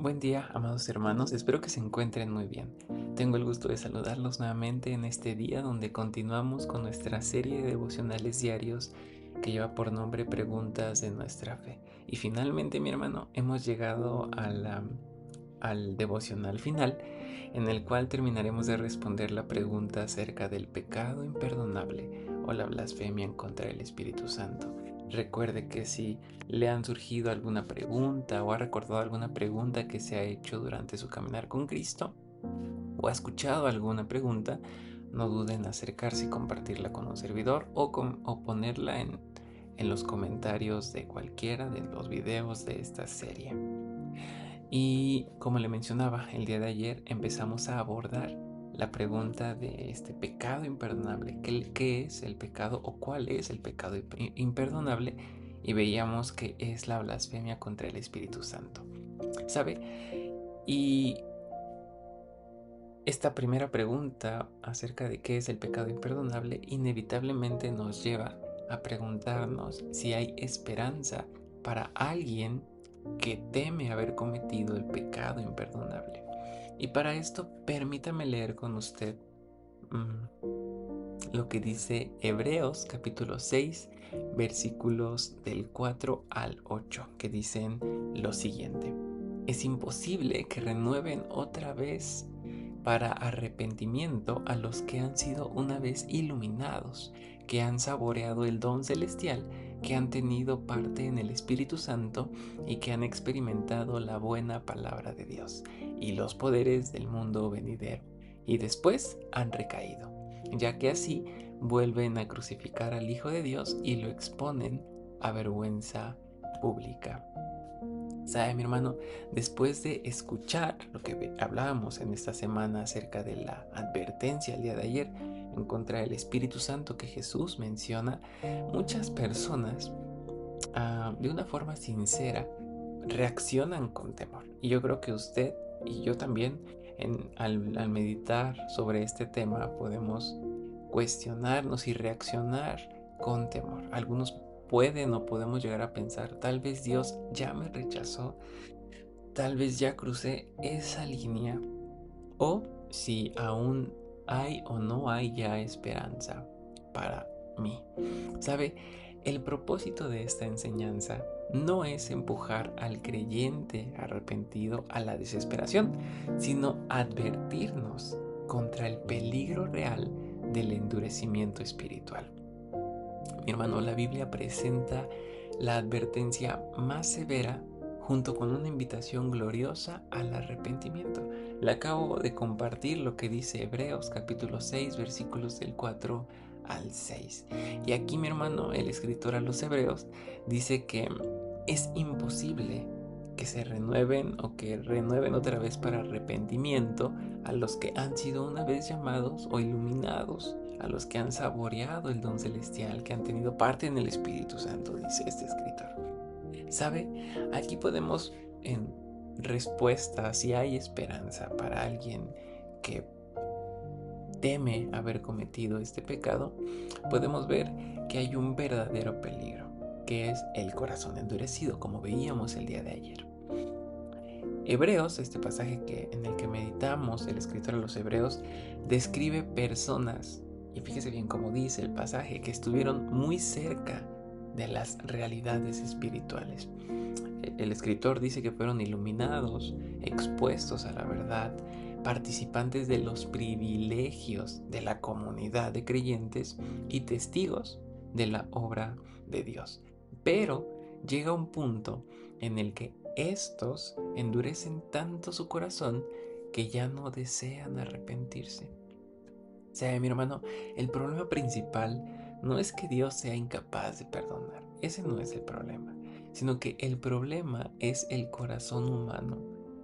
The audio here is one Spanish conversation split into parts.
Buen día, amados hermanos, espero que se encuentren muy bien. Tengo el gusto de saludarlos nuevamente en este día donde continuamos con nuestra serie de devocionales diarios que lleva por nombre Preguntas de nuestra fe. Y finalmente, mi hermano, hemos llegado al devocional final, en el cual terminaremos de responder la pregunta acerca del pecado imperdonable o la blasfemia en contra del Espíritu Santo. Recuerde que si le han surgido alguna pregunta o ha recordado alguna pregunta que se ha hecho durante su caminar con Cristo o ha escuchado alguna pregunta, no duden en acercarse y compartirla con un servidor o ponerla en los comentarios de cualquiera de los videos de esta serie. Y como le mencionaba, el día de ayer empezamos a abordar la pregunta de este pecado imperdonable. ¿Qué es el pecado o cuál es el pecado imperdonable? Y veíamos que es la blasfemia contra el Espíritu Santo. ¿Sabe? Y esta primera pregunta acerca de qué es el pecado imperdonable inevitablemente nos lleva a preguntarnos si hay esperanza para alguien que teme haber cometido el pecado imperdonable. Y para esto, permítame leer con usted lo que dice Hebreos capítulo 6, versículos del 4 al 8, que dicen lo siguiente: es imposible que renueven otra vez para arrepentimiento a los que han sido una vez iluminados, que han saboreado el don celestial, que han tenido parte en el Espíritu Santo y que han experimentado la buena palabra de Dios y los poderes del mundo venidero, y después han recaído, ya que así vuelven a crucificar al Hijo de Dios y lo exponen a vergüenza pública. ¿Sabe, mi hermano? Después de escuchar lo que hablábamos en esta semana acerca de la advertencia el día de ayer en contra del Espíritu Santo que Jesús menciona, muchas personas, de una forma sincera, reaccionan con temor. Y yo creo que usted y yo también, al meditar sobre este tema, podemos cuestionarnos y reaccionar con temor. Algunos pueden o podemos llegar a pensar, tal vez Dios ya me rechazó, tal vez ya crucé esa línea, o si aún hay o no hay ya esperanza para mí. ¿Sabe? El propósito de esta enseñanza no es empujar al creyente arrepentido a la desesperación, sino advertirnos contra el peligro real del endurecimiento espiritual. Mi hermano, la Biblia presenta la advertencia más severa junto con una invitación gloriosa al arrepentimiento. Le acabo de compartir lo que dice Hebreos capítulo 6, versículos del 4 al 6. Y aquí, mi hermano, el escritor a los Hebreos dice que es imposible que se renueven o que renueven otra vez para arrepentimiento a los que han sido una vez llamados o iluminados, a los que han saboreado el don celestial, que han tenido parte en el Espíritu Santo, dice este escritor. ¿Sabe? Aquí podemos, en respuesta, si hay esperanza para alguien que teme haber cometido este pecado, podemos ver que hay un verdadero peligro, que es el corazón endurecido, como veíamos el día de ayer. Hebreos, este pasaje en el que meditamos, el escritor de los Hebreos, describe personas, y fíjese bien cómo dice el pasaje, que estuvieron muy cerca de las realidades espirituales. El escritor dice que fueron iluminados, expuestos a la verdad, participantes de los privilegios de la comunidad de creyentes y testigos de la obra de Dios. Pero llega un punto en el que estos endurecen tanto su corazón que ya no desean arrepentirse. O sea, mi hermano, el problema principal no es que Dios sea incapaz de perdonar, ese no es el problema, sino que el problema es el corazón humano,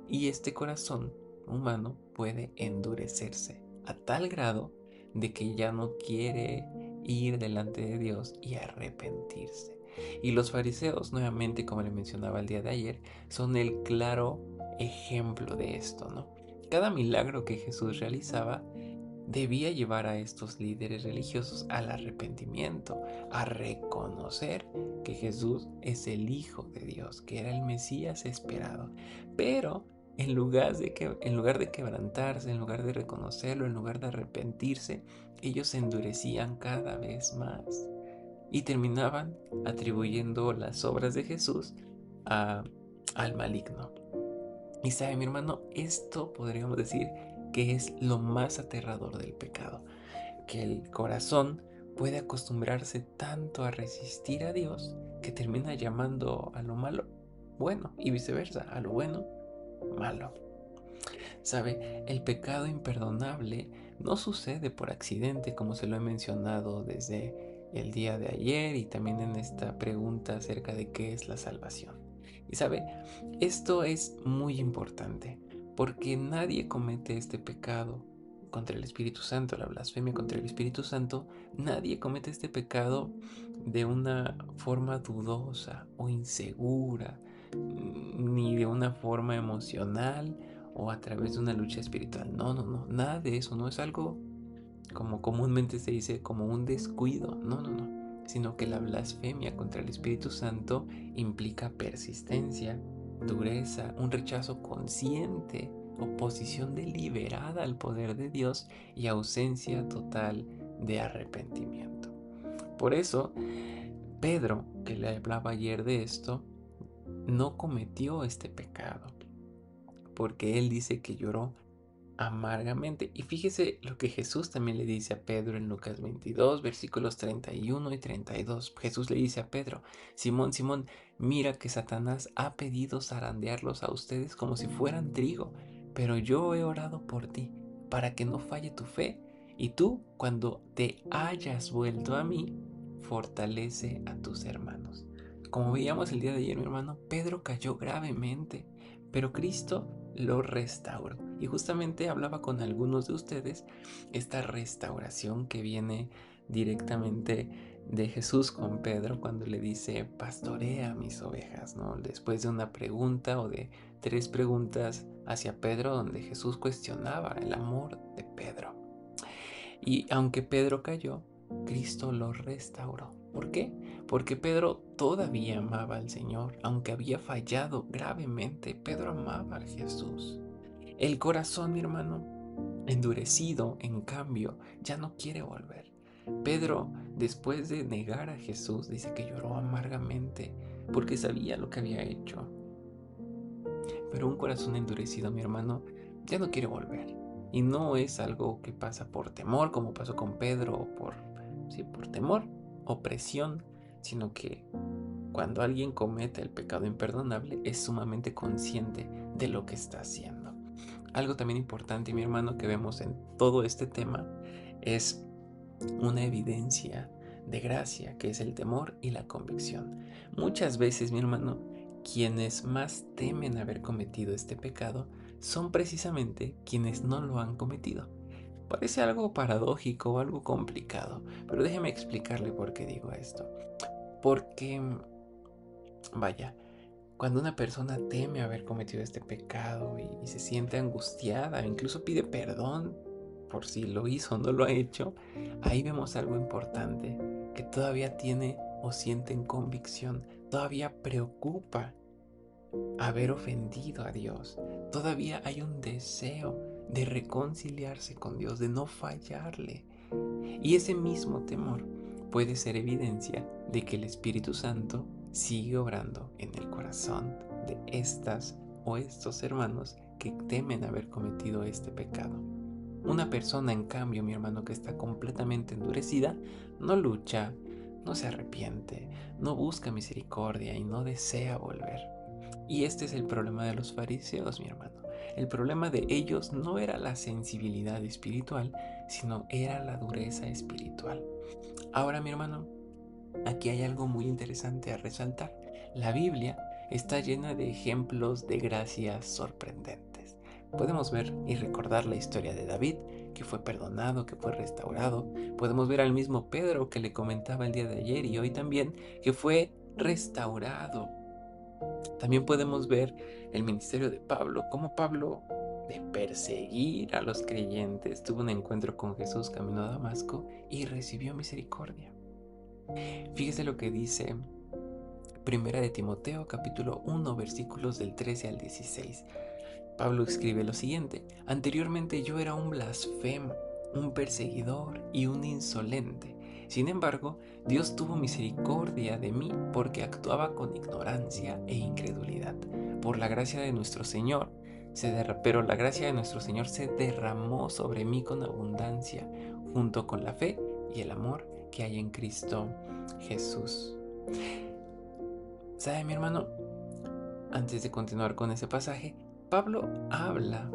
y este corazón humano puede endurecerse a tal grado de que ya no quiere ir delante de Dios y arrepentirse. Y los fariseos, nuevamente, como le mencionaba el día de ayer, son el claro ejemplo de esto, ¿no? Cada milagro que Jesús realizaba debía llevar a estos líderes religiosos al arrepentimiento, a reconocer que Jesús es el Hijo de Dios, que era el Mesías esperado. Pero en lugar de quebrantarse, en lugar de reconocerlo, en lugar de arrepentirse, ellos se endurecían cada vez más y terminaban atribuyendo las obras de Jesús a- al maligno. Y sabe, mi hermano, esto podríamos decir que es lo más aterrador del pecado, que el corazón puede acostumbrarse tanto a resistir a Dios que termina llamando a lo malo bueno y viceversa, a lo bueno malo. Sabe, el pecado imperdonable no sucede por accidente, como se lo he mencionado desde el día de ayer y también en esta pregunta acerca de qué es la salvación. Y sabe, esto es muy importante porque nadie comete este pecado contra el Espíritu Santo, la blasfemia contra el Espíritu Santo. Nadie comete este pecado de una forma dudosa o insegura, ni de una forma emocional o a través de una lucha espiritual. No, no, no, nada de eso. No es algo como comúnmente se dice como un descuido. No, no, no. Sino que la blasfemia contra el Espíritu Santo implica persistencia, dureza, un rechazo consciente, oposición deliberada al poder de Dios y ausencia total de arrepentimiento. Por eso, Pedro, que le hablaba ayer de esto, no cometió este pecado, porque él dice que lloró amargamente. Y fíjese lo que Jesús también le dice a Pedro en Lucas 22, versículos 31 y 32. Jesús le dice a Pedro: Simón, Simón, mira que Satanás ha pedido zarandearlos a ustedes como si fueran trigo, pero yo he orado por ti, para que no falle tu fe. Y tú, cuando te hayas vuelto a mí, fortalece a tus hermanos. Como veíamos el día de ayer, mi hermano, Pedro cayó gravemente, pero Cristo lo restauró. Y justamente hablaba con algunos de ustedes esta restauración que viene directamente de Jesús con Pedro cuando le dice: pastorea mis ovejas, ¿no? Después de una pregunta o de 3 preguntas hacia Pedro donde Jesús cuestionaba el amor de Pedro. Y aunque Pedro cayó, Cristo lo restauró. ¿Por qué? Porque Pedro todavía amaba al Señor, aunque había fallado gravemente. Pedro amaba a Jesús. El corazón, mi hermano, endurecido, en cambio, ya no quiere volver. Pedro, después de negar a Jesús, dice que lloró amargamente porque sabía lo que había hecho. Pero un corazón endurecido, mi hermano, ya no quiere volver. Y no es algo que pasa por temor, como pasó con Pedro, o por temor o presión, sino que cuando alguien comete el pecado imperdonable es sumamente consciente de lo que está haciendo. Algo también importante, mi hermano, que vemos en todo este tema es una evidencia de gracia, que es el temor y la convicción. Muchas veces, mi hermano, quienes más temen haber cometido este pecado son precisamente quienes no lo han cometido. Parece algo paradójico o algo complicado, pero déjeme explicarle por qué digo esto. Porque, vaya, cuando una persona teme haber cometido este pecado y se siente angustiada, incluso pide perdón por si lo hizo o no lo ha hecho, ahí vemos algo importante, que todavía tiene o siente en convicción, todavía preocupa haber ofendido a Dios, todavía hay un deseo de reconciliarse con Dios, de no fallarle. Y ese mismo temor puede ser evidencia de que el Espíritu Santo sigue obrando en el corazón de estas o estos hermanos que temen haber cometido este pecado. Una persona, en cambio, mi hermano, que está completamente endurecida, no lucha, no se arrepiente, no busca misericordia y no desea volver. Y este es el problema de los fariseos, mi hermano. El problema de ellos no era la sensibilidad espiritual, sino era la dureza espiritual. Ahora, mi hermano, aquí hay algo muy interesante a resaltar. La Biblia está llena de ejemplos de gracias sorprendentes. Podemos ver y recordar la historia de David, que fue perdonado, que fue restaurado. Podemos ver al mismo Pedro que le comentaba el día de ayer y hoy también, que fue restaurado. También podemos ver el ministerio de Pablo, cómo Pablo, de perseguir a los creyentes, tuvo un encuentro con Jesús camino a Damasco y recibió misericordia. Fíjese lo que dice Primera de Timoteo, capítulo 1, versículos del 13 al 16. Pablo escribe lo siguiente: anteriormente yo era un blasfemo, un perseguidor y un insolente. Sin embargo, Dios tuvo misericordia de mí porque actuaba con ignorancia e incredulidad. Por la gracia de nuestro Señor, pero la gracia de nuestro Señor se derramó sobre mí con abundancia, junto con la fe y el amor que hay en Cristo Jesús. ¿Sabe, mi hermano? Antes de continuar con ese pasaje, Pablo habla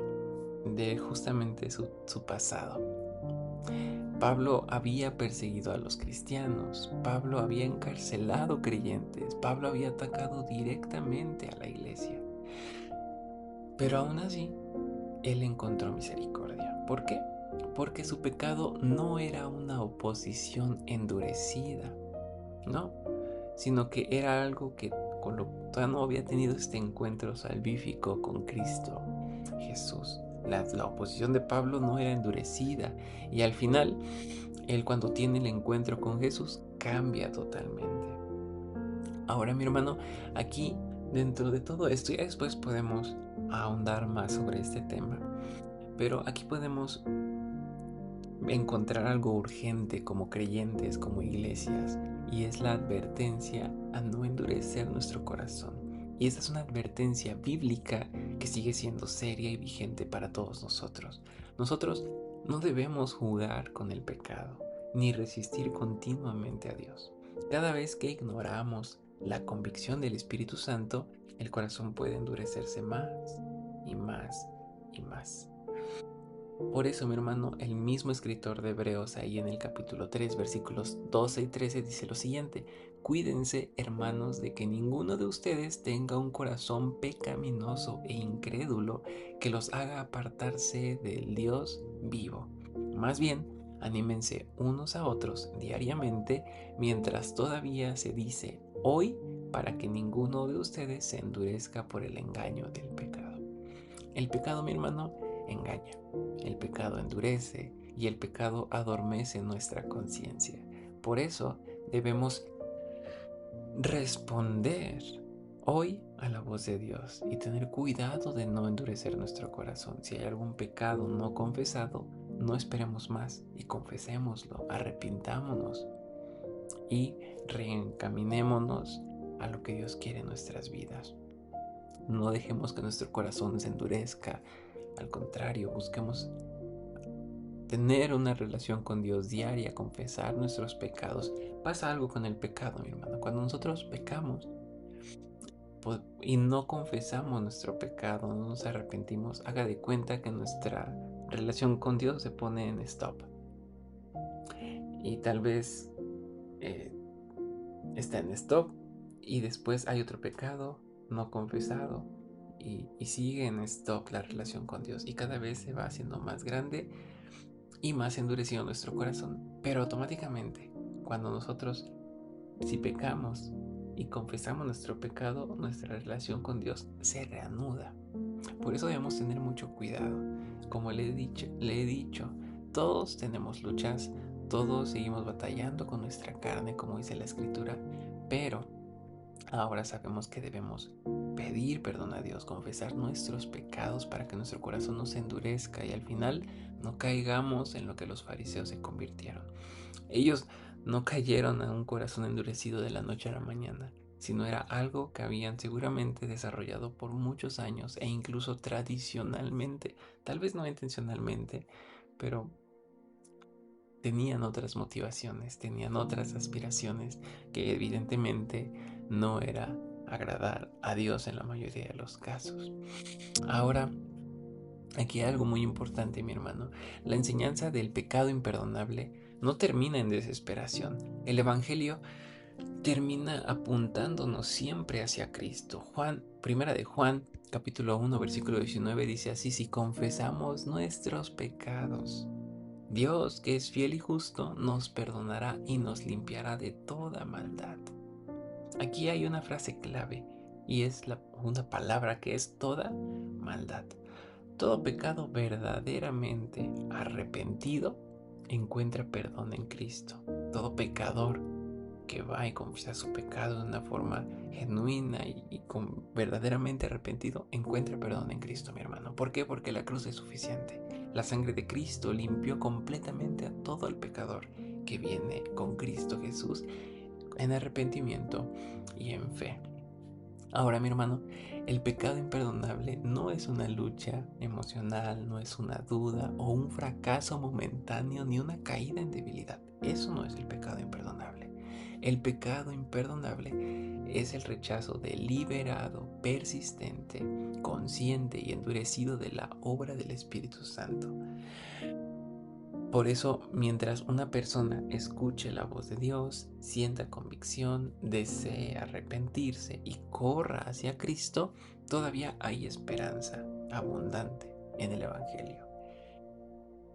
de justamente su pasado. Pablo había perseguido a los cristianos, Pablo había encarcelado creyentes, Pablo había atacado directamente a la iglesia. Pero aún así, él encontró misericordia. ¿Por qué? Porque su pecado no era una oposición endurecida, ¿no? Sino que era algo que con lo que todavía no había tenido este encuentro salvífico con Cristo Jesús. La oposición de Pablo no era endurecida, y al final, él, cuando tiene el encuentro con Jesús, cambia totalmente. Ahora, mi hermano, aquí, dentro de todo esto, ya después podemos ahondar más sobre este tema, pero aquí podemos encontrar algo urgente como creyentes, como iglesias, y es la advertencia a no endurecer nuestro corazón. Y esta es una advertencia bíblica que sigue siendo seria y vigente para todos nosotros. Nosotros no debemos jugar con el pecado, ni resistir continuamente a Dios. Cada vez que ignoramos la convicción del Espíritu Santo, el corazón puede endurecerse más y más y más. Por eso, mi hermano, el mismo escritor de Hebreos, ahí en el capítulo 3, versículos 12 y 13, dice lo siguiente: cuídense, hermanos, de que ninguno de ustedes tenga un corazón pecaminoso e incrédulo que los haga apartarse del Dios vivo. Más bien, anímense unos a otros diariamente mientras todavía se dice hoy, para que ninguno de ustedes se endurezca por el engaño del pecado. El pecado, mi hermano, engaña. El pecado endurece y el pecado adormece nuestra conciencia. Por eso debemos responder hoy a la voz de Dios y tener cuidado de no endurecer nuestro corazón. Si hay algún pecado no confesado, no esperemos más y confesémoslo, arrepintámonos y reencaminémonos a lo que Dios quiere en nuestras vidas. No dejemos que nuestro corazón se endurezca. Al contrario, busquemos tener una relación con Dios diaria, confesar nuestros pecados. Pasa algo con el pecado, mi hermano. Cuando nosotros pecamos y no confesamos nuestro pecado, no nos arrepentimos, haga de cuenta que nuestra relación con Dios se pone en stop. Y tal vez está en stop y después hay otro pecado no confesado y sigue en stop la relación con Dios, y cada vez se va haciendo más grande y más endurecido nuestro corazón. Pero automáticamente, cuando nosotros, si pecamos y confesamos nuestro pecado, nuestra relación con Dios se reanuda. Por eso debemos tener mucho cuidado. Como le he dicho, todos tenemos luchas, todos seguimos batallando con nuestra carne, como dice la Escritura, pero ahora sabemos que debemos pedir perdón a Dios, confesar nuestros pecados para que nuestro corazón no se endurezca y al final no caigamos en lo que los fariseos se convirtieron. Ellos no cayeron a un corazón endurecido de la noche a la mañana, sino era algo que habían seguramente desarrollado por muchos años e incluso tradicionalmente, tal vez no intencionalmente, pero tenían otras motivaciones, tenían otras aspiraciones que evidentemente no era agradar a Dios en la mayoría de los casos. Ahora, aquí hay algo muy importante, mi hermano. La enseñanza del pecado imperdonable no termina en desesperación. El Evangelio termina apuntándonos siempre hacia Cristo. Primera de Juan, capítulo 1, versículo 19 dice así: si confesamos nuestros pecados, Dios, que es fiel y justo, nos perdonará y nos limpiará de toda maldad. Aquí hay una frase clave y es una palabra que es toda maldad. Todo pecado verdaderamente arrepentido encuentra perdón en Cristo. Todo pecador que va y confiesa su pecado de una forma genuina y verdaderamente arrepentido, encuentra perdón en Cristo, mi hermano. ¿Por qué? Porque la cruz es suficiente. La sangre de Cristo limpió completamente a todo el pecador que viene con Cristo Jesús en arrepentimiento y en fe. Ahora, mi hermano, el pecado imperdonable no es una lucha emocional, no es una duda o un fracaso momentáneo ni una caída en debilidad. Eso no es el pecado imperdonable. El pecado imperdonable es el rechazo deliberado, persistente, consciente y endurecido de la obra del Espíritu Santo. Por eso, mientras una persona escuche la voz de Dios, sienta convicción, desee arrepentirse y corra hacia Cristo, todavía hay esperanza abundante en el Evangelio.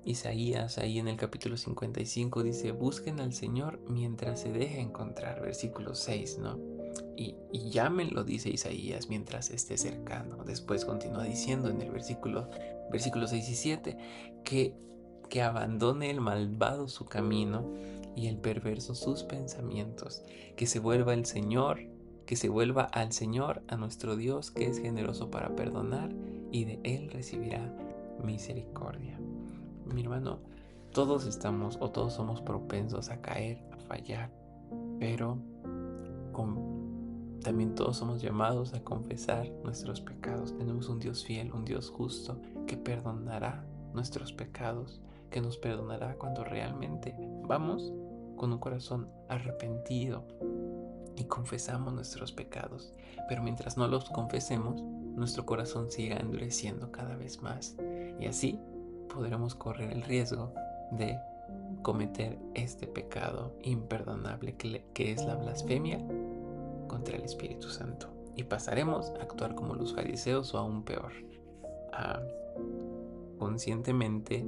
Isaías, ahí en el capítulo 55, dice: busquen al Señor mientras se deje encontrar, versículo 6, ¿no? Y llámenlo, dice Isaías, mientras esté cercano. Después continúa diciendo en el versículos 6 y 7 que abandone el malvado su camino y el perverso sus pensamientos, que se vuelva al Señor, a nuestro Dios, que es generoso para perdonar, y de Él recibirá misericordia. Mi hermano, todos somos propensos a caer, a fallar, pero también todos somos llamados a confesar nuestros pecados. Tenemos un Dios fiel, un Dios justo, que perdonará nuestros pecados, que nos perdonará cuando realmente vamos con un corazón arrepentido y confesamos nuestros pecados. Pero mientras no los confesemos, nuestro corazón se irá endureciendo cada vez más, y así podremos correr el riesgo de cometer este pecado imperdonable que es la blasfemia contra el Espíritu Santo, y pasaremos a actuar como los fariseos, o aún peor, a conscientemente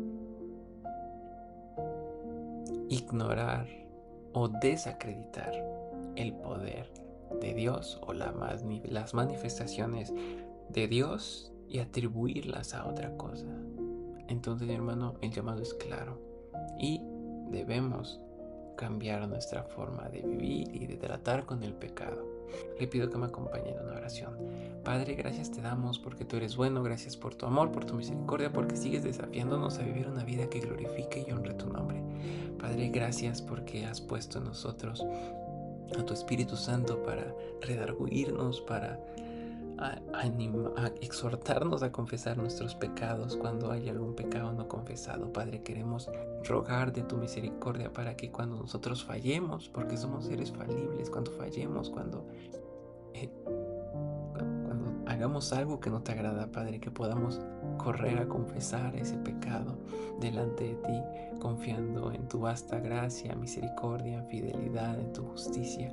ignorar o desacreditar el poder de Dios o las manifestaciones de Dios y atribuirlas a otra cosa. Entonces, hermano, el llamado es claro y debemos cambiar nuestra forma de vivir y de tratar con el pecado. Le pido que me acompañe en una oración. Padre, gracias te damos porque tú eres bueno, gracias por tu amor, por tu misericordia, porque sigues desafiándonos a vivir una vida que glorifique y honre tu nombre. Padre, gracias porque has puesto en nosotros a tu Espíritu Santo para redarguirnos, para a exhortarnos a confesar nuestros pecados cuando hay algún pecado no confesado. Padre, queremos rogar de tu misericordia para que cuando nosotros fallemos, porque somos seres falibles, cuando fallemos, cuando hagamos algo que no te agrada, Padre, que podamos correr a confesar ese pecado delante de ti, confiando en tu vasta gracia, misericordia, fidelidad, en tu justicia.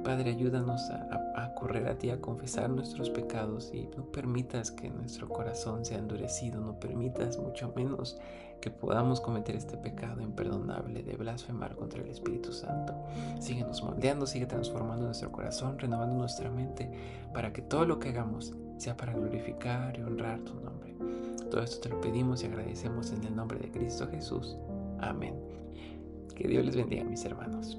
Padre, ayúdanos a correr a ti, a confesar nuestros pecados, y no permitas que nuestro corazón sea endurecido, no permitas mucho menos que podamos cometer este pecado imperdonable de blasfemar contra el Espíritu Santo. Síguenos moldeando, sigue transformando nuestro corazón, renovando nuestra mente, para que todo lo que hagamos sea para glorificar y honrar tu nombre. Todo esto te lo pedimos y agradecemos en el nombre de Cristo Jesús. Amén. Que Dios les bendiga, mis hermanos.